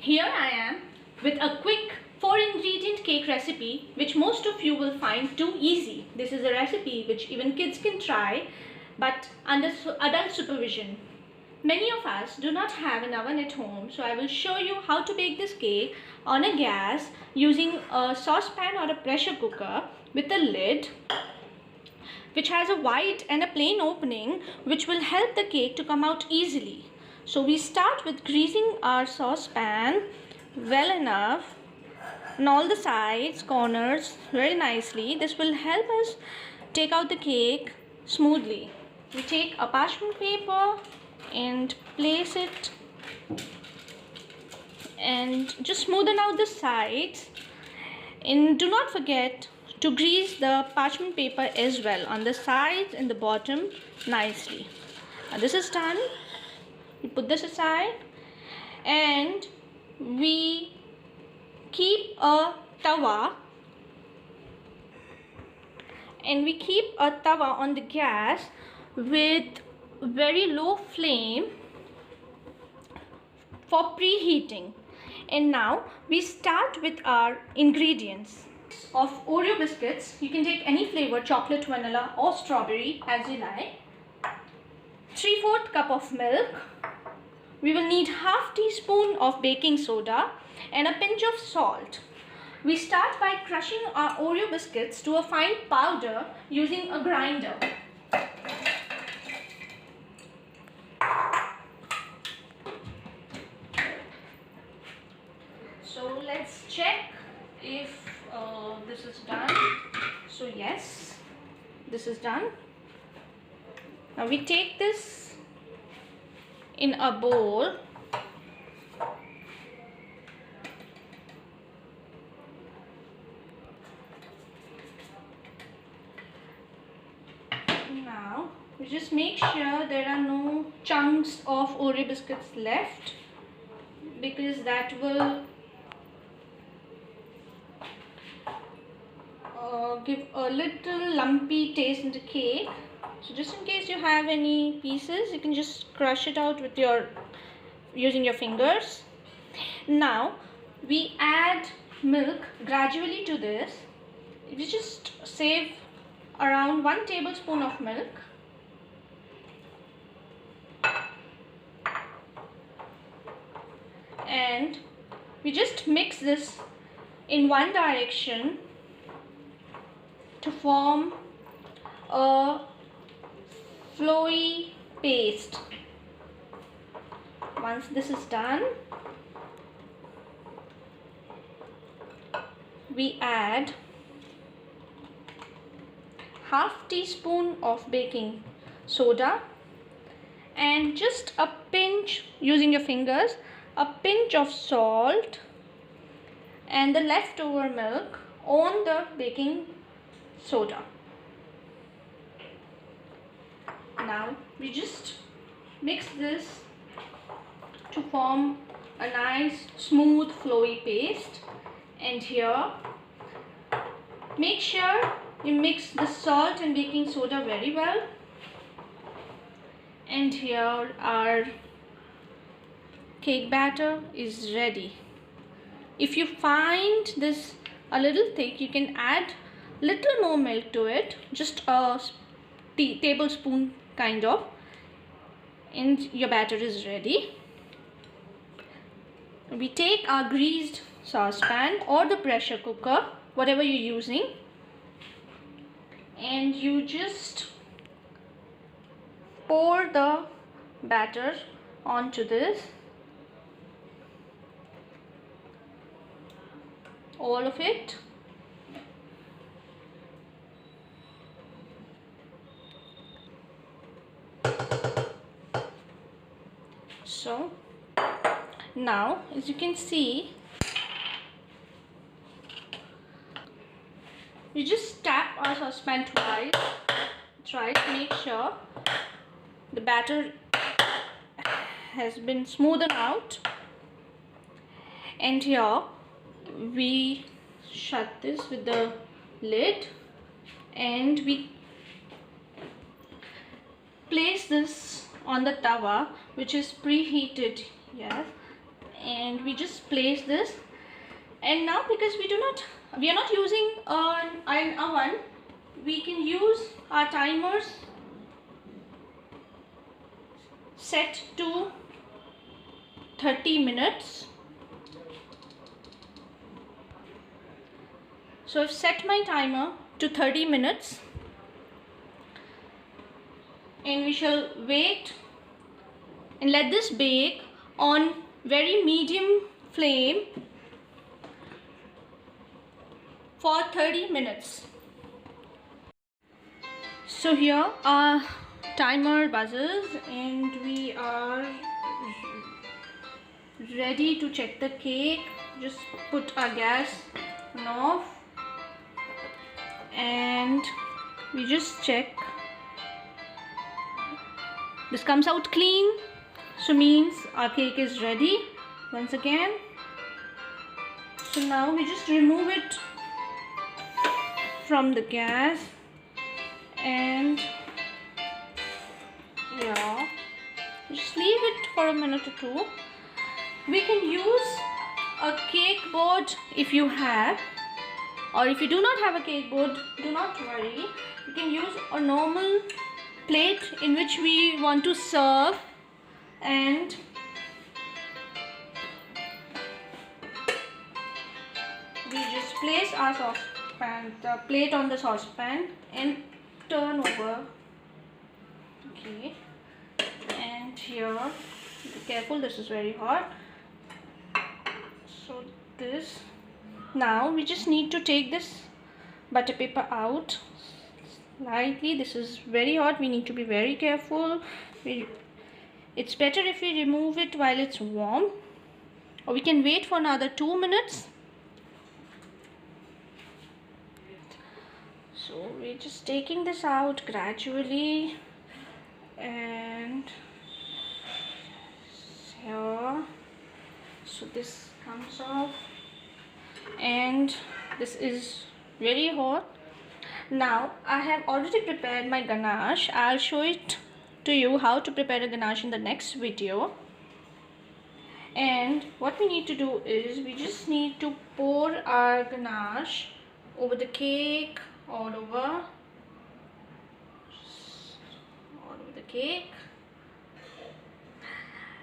Here I am with a quick 4-ingredient cake recipe which most of you will find too easy. This is a recipe which even kids can try, but under adult supervision. Many of us do not have an oven at home, so I will show you how to bake this cake on a gas using a saucepan or a pressure cooker with a lid which has a wide and a plain opening which will help the cake to come out easily. So we start with greasing our saucepan well enough on all the sides, corners very nicely. This will help us take out the cake smoothly. We take a parchment paper and place it and just smoothen out the sides, and do not forget to grease the parchment paper as well on the sides and the bottom nicely. Now this is done. We put this aside and we keep a tawa on the gas with very low flame for preheating. And now we start with our ingredients of Oreo biscuits. You can take any flavor, chocolate, vanilla or strawberry as you like. 3/4 cup of milk. We will need half teaspoon of baking soda and a pinch of salt. We start by crushing our Oreo biscuits to a fine powder using a grinder. So let's check if this is done. So yes, this is done. Now we take this in a bowl. Now we just make sure there are no chunks of Oreo biscuits left, because that will give a little lumpy taste in the cake. So just in case you have any pieces, you can just crush it out with using your fingers. Now we add milk gradually to this. We just save around 1 tablespoon of milk. And we just mix this in one direction to form a flowy paste. Once this is done, we add half teaspoon of baking soda and just a pinch, using your fingers, a pinch of salt and the leftover milk on the baking soda. Now we just mix this to form a nice smooth flowy paste, and here make sure you mix the salt and baking soda very well. And here our cake batter is ready. If you find this a little thick, you can add little more milk to it, just a tablespoon kind of, and your batter is ready. We take our greased saucepan or the pressure cooker, whatever you're using, and you just pour the batter onto this, all of it. So now, as you can see, we just tap our saucepan twice. Try to make sure the batter has been smoothened out. And here we shut this with the lid and we place this on the tawa which is preheated. Yes, and we just place this. And now, because we are not using an iron oven, we can use our timers set to 30 minutes. So I've set my timer to 30 minutes, and we shall wait and let this bake on very medium flame for 30 minutes. So here our timer buzzes and we are ready to check the cake. Just put our gas off and we just check. This comes out clean, so means our cake is ready once again. So now we just remove it from the gas, and yeah, just leave it for a minute or two. We can use a cake board if you have, or if you do not have a cake board, do not worry. You can use a normal plate in which we want to serve, and we just place our saucepan, the plate on the saucepan, and turn over. Okay, and here, be careful, this is very hot. So this, now we just need to take this butter paper out slightly. This is very hot, we need to be very careful. It's better if we remove it while it's warm, or we can wait for another 2 minutes. So we're just taking this out gradually, and here, so this comes off, and this is very hot. Now I have already prepared my ganache. I'll show it to you how to prepare a ganache in the next video. And what we need to do is we just need to pour our ganache over the cake, all over the cake.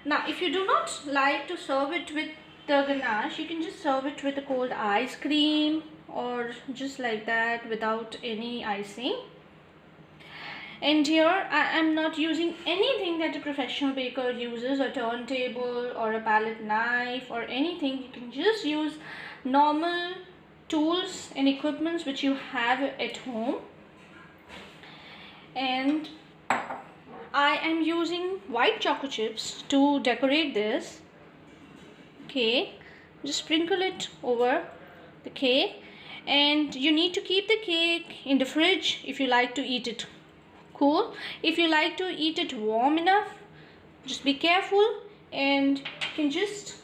Now if you do not like to serve it with the ganache, you can just serve it with a cold ice cream, or just like that without any icing. And here I am not using anything that a professional baker uses, a turntable or a palette knife or anything. You can just use normal tools and equipments which you have at home. And I am using white chocolate chips to decorate this. Okay, just sprinkle it over the cake, and you need to keep the cake in the fridge if you like to eat it cool. If you like to eat it warm enough, just be careful, and you can just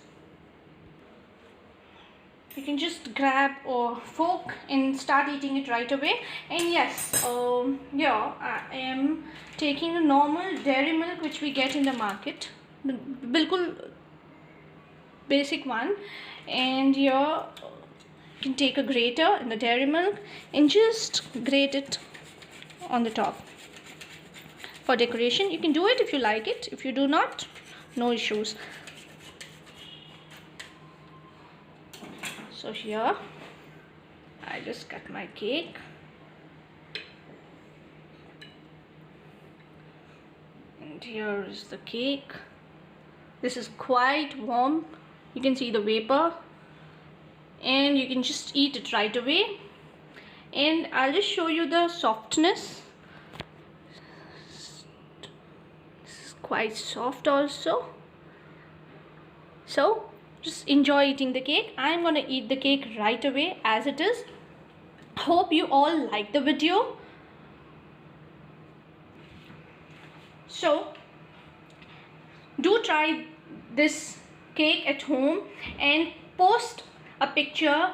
grab a fork and start eating it right away. And yes, yeah, I am taking a normal dairy milk which we get in the market, bilkul basic one, and here you can take a grater in the dairy milk and just grate it on the top for decoration. You can do it if you like it. If you do not, no issues. So here I just cut my cake, and here is the cake. This is quite warm, you can see the vapor, and you can just eat it right away. And I'll just show you the softness. This is quite soft also. So just enjoy eating the cake. I'm gonna eat the cake right away as it is. Hope you all like the video. So do try this cake at home and post a picture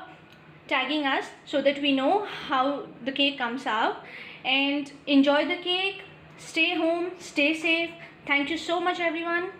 tagging us so that we know how the cake comes out. And enjoy the cake. Stay home, stay safe. Thank you so much everyone.